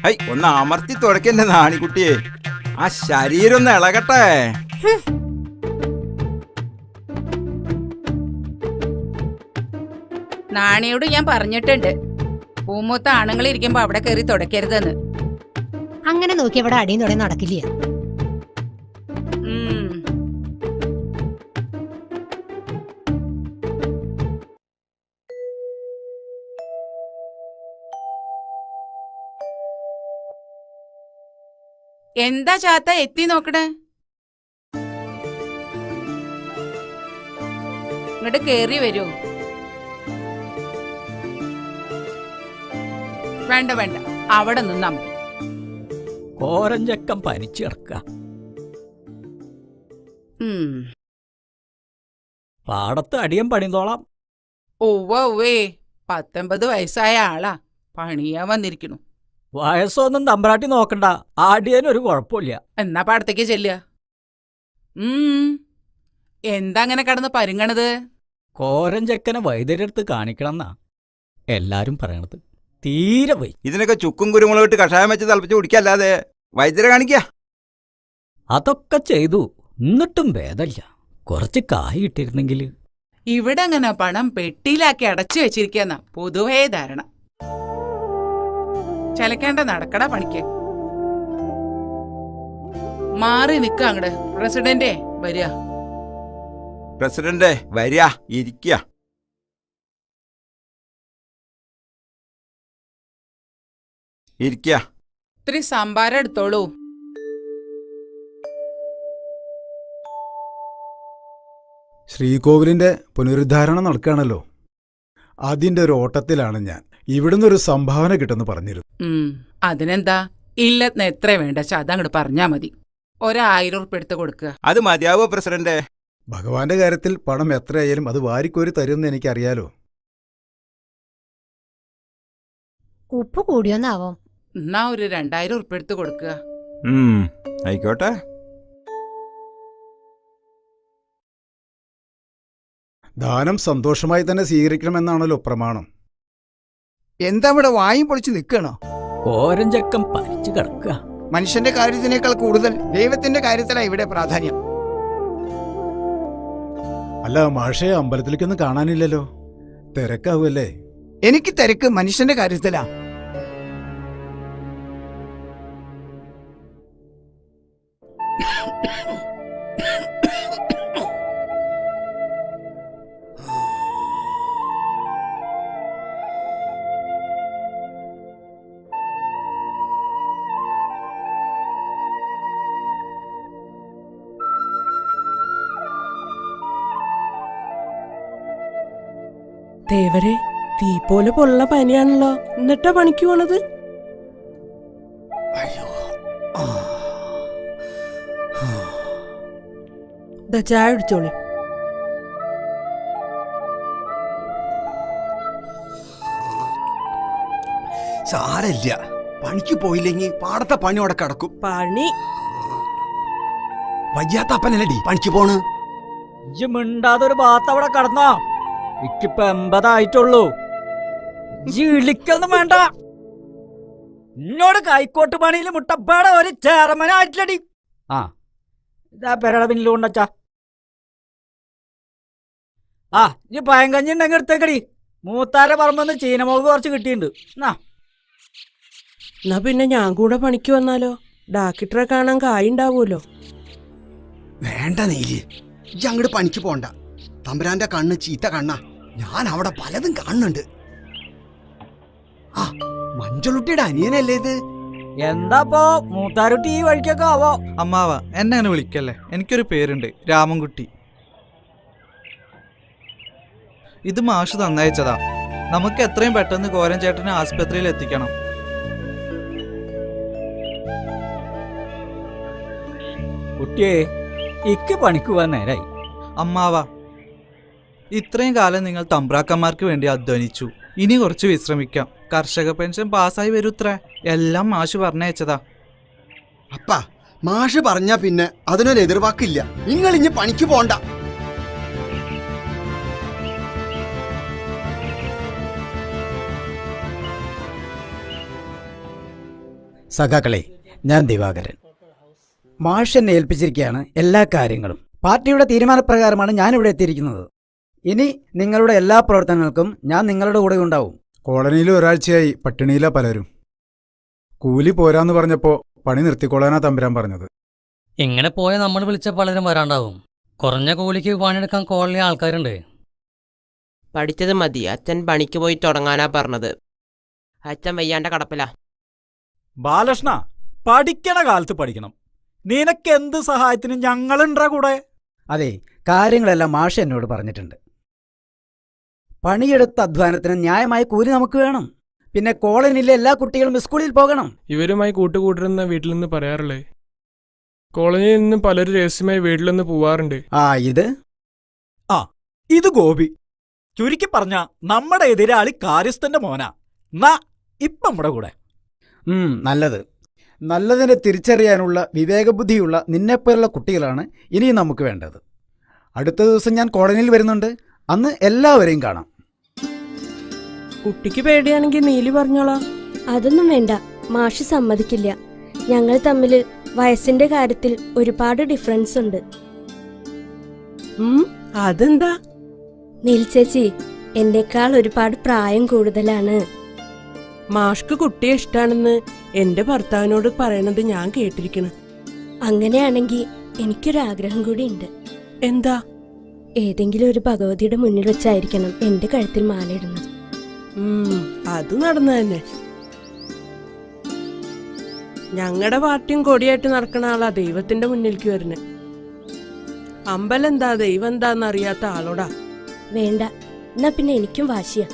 I ഒന്ന് അമർത്തി തുടക്കല്ലേ നാണിക്കുട്ടിയെ, ആ ശരീരം ഒന്ന് ഇളകട്ടെ. നാണിയോട് ഞാൻ പറഞ്ഞിട്ടുണ്ട്, പൂമൂത്ത ആണുങ്ങൾ ഇരിക്കുമ്പോ അവിടെ കയറി തുടക്കരുതെന്ന്. അങ്ങനെ നോക്കി ഇവിടെ അടിയും തുടങ്ങി നടക്കില്ല. എന്താ ചാത്ത എത്തി നോക്കണേ? ഇങ്ങോട്ട് കേറി വരൂ. വേണ്ട വേണ്ട, അവിടെ നിന്നാ മതി. കോരഞ്ചക്കം പനിച്ചിറക്ക. പാടത്ത് അടിയം പണിതോളാം. ഒവ്വേ 19 വയസ്സായ ആളാ, പണിയാൻ വന്നിരിക്കണു. വയസ്സൊന്നും തമ്പ്രാട്ടി നോക്കണ്ട, ആടിയനൊരു കുഴപ്പമില്ല. എന്നാ പാടത്തേക്ക് ചെല്ലുക. എന്താ അങ്ങനെ കടന്ന് പരുങ്ങണത്? കോരഞ്ചക്കനെ വൈദ്യരെടുത്ത് കാണിക്കണമെന്നാ എല്ലാരും പറയണത്. തീരെ വൈ. ഇതിനൊക്കെ ചുക്കും കുരുമുളക് ഇട്ട് കഷായം വെച്ച് തിളപ്പിച്ച് കുടിക്കല്ലാതെ വൈദ്യരെ കാണിക്ക. അതൊക്കെ ചെയ്തു, എന്നിട്ടും ഭേദമില്ല. കുറച്ച് കായ് ഇട്ടിരുന്നെങ്കിൽ. ഇവിടെ അങ്ങനെ പണം പെട്ടിയിലാക്കി അടച്ചു വെച്ചിരിക്കുന്ന പൊതുവേ ധാരണ. ചലക്കേണ്ട, നടക്കട പണിക്ക്. മാറി നിക്ക അങ്ങട്. പ്രസിഡന്റേ വരിക. പ്രസിഡന്റ് വരിക, ഇരിക്കുക. ഇരിക്കുക. ഇത്തിരി സംഭാരം എടുത്തോളൂ. ശ്രീകോവിലിന്റെ പുനരുദ്ധാരണം നടക്കുകയാണല്ലോ, അതിന്റെ ഒരു ഓട്ടത്തിലാണ് ഞാൻ. ഇവിടുന്ന് ഒരു സംഭാവന കിട്ടുമെന്ന് പറഞ്ഞിരുന്നു. അതിനെന്താ, ഇല്ലെന്ന് എത്ര വേണ്ട അതങ്ങോട്ട് പറഞ്ഞാ മതി. 1000 ഉറുപ്പിക എടുത്ത് കൊടുക്കുക. അത് മതിയാവോ പ്രസിഡന്റ്? ഭഗവാന്റെ കാര്യത്തിൽ പണം എത്രയായാലും അത് വാരിക്കോരി തരുമെന്ന് എനിക്കറിയാലോ. ഉപ്പ് കൂടിയോന്നാവോ? എന്നാ ഒരു 2000 ഉറുപ്പിക എടുത്ത് കൊടുക്കുക. ആയിക്കോട്ടെ. ദാനം സന്തോഷമായി തന്നെ സ്വീകരിക്കണമെന്നാണല്ലോ പ്രമാണം. എന്താ ഇവിടെ വായും പൊളിച്ച് നിൽക്കണോ? കോരഞ്ചക്കം പനിച്ചു കിടക്കുക. മനുഷ്യന്റെ കാര്യത്തിനേക്കാൾ കൂടുതൽ ദൈവത്തിന്റെ കാര്യത്തിലാണ് ഇവിടെ പ്രാധാന്യം. അല്ല മാഷേ, അമ്പലത്തിലേക്കൊന്നും കാണാനില്ലല്ലോ, തിരക്കാവൂല്ലേ? എനിക്ക് തിരക്ക് മനുഷ്യന്റെ കാര്യത്തിലാ. ദേവരെ, തീ പോലെ പൊള്ള പനിയാണല്ലോ, എന്നിട്ടാ പണിക്ക് പോണത്? ചായ കുടിച്ചോളി. സാരല്ല, പണിക്ക് പോയില്ലെങ്കിൽ പാടത്തെ പണി അവിടെ കിടക്കും. പണി വയ്യാത്തപ്പനല്ലടി പണിക്ക് പോണ്. ഇജ്ജ് മിണ്ടാതെ ഒരു ഭാഗത്ത് അവിടെ കടന്നോ. ഇക്കിപ്പോ 80 ആയിട്ടുള്ളൂ. ഇളിക്കൊന്നും വേണ്ട. എന്നോട് കൈക്കോട്ട് പണിയിൽ മുട്ടപ്പാടെ ഒരു ചേർമനായിട്ടില്ലടി. ആ ഇതാ പെരട പിന്നിൽ കൊണ്ടച്ചാ. ആ ഇനി പയങ്കഞ്ഞി ഉണ്ടെങ്കിൽ എടുത്തേക്കടി. മൂത്താരെ പറമ്പെന്ന് ചീനമുളക് കുറച്ച് കിട്ടിയിട്ടുണ്ട്. എന്നാ പിന്നെ ഞാൻ കൂടെ പണിക്ക് വന്നാലോ? ഡാക്ടറെ കാണാൻ കായുണ്ടാവൂലോ. വേണ്ട നീലി, ഇജ്ജ് അങ്ങോട്ട് പണിക്ക് പോണ്ട. തമ്പുരാന്റെ കണ്ണ് ചീത്ത കണ്ണാ. ഞാൻ അവിടെ പലതും കാണുന്നുണ്ട്. ആ മഞ്ചളുട്ടിയുടെ അനിയനല്ലേ ഇത്? എന്താപ്പോ മൂത്താരുട്ടി ഈ വഴിക്കൊക്കെ ആവോ? അമ്മാവ എന്നെ അങ്ങനെ വിളിക്കല്ലേ, എനിക്കൊരു പേരുണ്ട്, രാമൻകുട്ടി. ഇത് മാഷ് തന്നയച്ചതാ. നമുക്ക് എത്രയും പെട്ടെന്ന് കോരൻ ചേട്ടനെ ആസ്പത്രിയിൽ എത്തിക്കണം. കുട്ടിയെ, ഇക്ക് പണിക്ക് പോവാൻ നേരായി. അമ്മാവ, ഇത്രയും കാലം നിങ്ങൾ തമ്പ്രാക്കന്മാർക്ക് വേണ്ടി അധ്വാനിച്ചു. ഇനി കുറച്ച് വിശ്രമിക്കാം. കർഷക പെൻഷൻ പാസ്സായി വരൂത്രേ. എല്ലാം മാഷ് പറഞ്ഞയച്ചതാ. അപ്പ മാഷ് പറഞ്ഞാ പിന്നെ അതിനൊരു എതിർവാക്കില്ല. നിങ്ങൾ ഇനി പണിക്ക് പോണ്ട. സഖാക്കളെ, ഞാൻ ദിവാകരൻ. മാഷ് എന്നെ ഏൽപ്പിച്ചിരിക്കുകയാണ് എല്ലാ കാര്യങ്ങളും. പാർട്ടിയുടെ തീരുമാനപ്രകാരമാണ് ഞാനിവിടെ എത്തിയിരിക്കുന്നത്. ഇനി നിങ്ങളുടെ എല്ലാ പ്രവർത്തനങ്ങൾക്കും ഞാൻ നിങ്ങളുടെ കൂടെ ഉണ്ടാവും. കോളനിയിൽ ഒരാഴ്ചയായി പട്ടിണിയിലാ പലരും. കൂലി പോരാന്ന് പറഞ്ഞപ്പോ പണി നിർത്തിക്കൊള്ളാനാ തമ്പുരാൻ പറഞ്ഞത്. ഇങ്ങനെ പോയാൽ നമ്മൾ വിളിച്ച പലരും വരാണ്ടാവും. കുറഞ്ഞ കൂലിക്ക് പണിയെടുക്കാൻ കോളനി ആൾക്കാരുണ്ട്. പഠിച്ചത് മതി, അച്ഛൻ പണിക്ക് പോയി തുടങ്ങാനാ പറഞ്ഞത്. അച്ഛൻ വയ്യാണ്ട കടപ്പില. ബാലകൃഷ്ണ, പഠിക്കണ കാലത്ത് പഠിക്കണം. നിനക്ക് എന്ത് സഹായത്തിനും ഞങ്ങളുണ്ടാ കൂടെ. അതെ, കാര്യങ്ങളെല്ലാം മാഷ് എന്നോട് പറഞ്ഞിട്ടുണ്ട്. പണിയെടുത്ത അധ്വാനത്തിന് ന്യായമായ കൂലി നമുക്ക് വേണം. പിന്നെ കോളനിയിലെ എല്ലാ കുട്ടികളും സ്കൂളിൽ പോകണം. ഇവരുമായി കൂട്ടുകൂട്ടരെന്ന വീട്ടിൽ നിന്ന് പറയാറില്ലേ? കോളനിയിൽ നിന്ന് പലരും രഹസ്യമായി വീട്ടിൽ നിന്ന് പോവാറുണ്ട്. ഇത് ഗോപി. ചുരുക്കി പറഞ്ഞ നമ്മുടെ എതിരാളി കാര്യസ്ഥന്റെ മോനാ. ഇപ്പം നമ്മുടെ കൂടെ. നല്ലത്. നല്ലതിനെ തിരിച്ചറിയാനുള്ള വിവേകബുദ്ധിയുള്ള നിന്നെപ്പോലുള്ള കുട്ടികളാണ് ഇനിയും നമുക്ക് വേണ്ടത്. അടുത്ത ദിവസം ഞാൻ കോളനിയിൽ വരുന്നുണ്ട്. അന്ന് എല്ലാവരെയും കാണാം. കുട്ടിക്ക് പേടിയാണെങ്കിൽ നീലി പറഞ്ഞോളാം. അതൊന്നും വേണ്ട, മാഷ് സമ്മതിക്കില്ല. ഞങ്ങൾ തമ്മിൽ വയസ്സിന്റെ കാര്യത്തിൽ ഒരുപാട് ഡിഫറൻസ് ഉണ്ട്. അതെന്താ? നീൽ ചേച്ചി എന്നെക്കാൾ ഒരുപാട് പ്രായം കൂടുതലാണ്. മാഷ്ക്ക് കുട്ടിയെ ഇഷ്ടാണെന്ന് എന്റെ ഭർത്താവിനോട് പറയണത് ഞാൻ കേട്ടിരിക്കണ്. അങ്ങനെയാണെങ്കിൽ എനിക്കൊരാഗ്രഹം കൂടി ഉണ്ട്. എന്താ? ഏതെങ്കിലും ഒരു ഭഗവതിയുടെ മുന്നിൽ വെച്ചായിരിക്കണം എന്റെ കഴുത്തിൽ മാലയിടുന്നത്. അത് നടന്നു തന്നെ. ഞങ്ങളുടെ പാർട്ടിയും കൊടിയായിട്ട് നടക്കണ ആളാ ദൈവത്തിന്റെ മുന്നിലേക്ക് വരുന്നേ. അമ്പലം എന്താ ദൈവം എന്താന്ന് അറിയാത്ത ആളോടാ. വേണ്ട, എന്നാ പിന്നെ എനിക്കും വാശിയാ.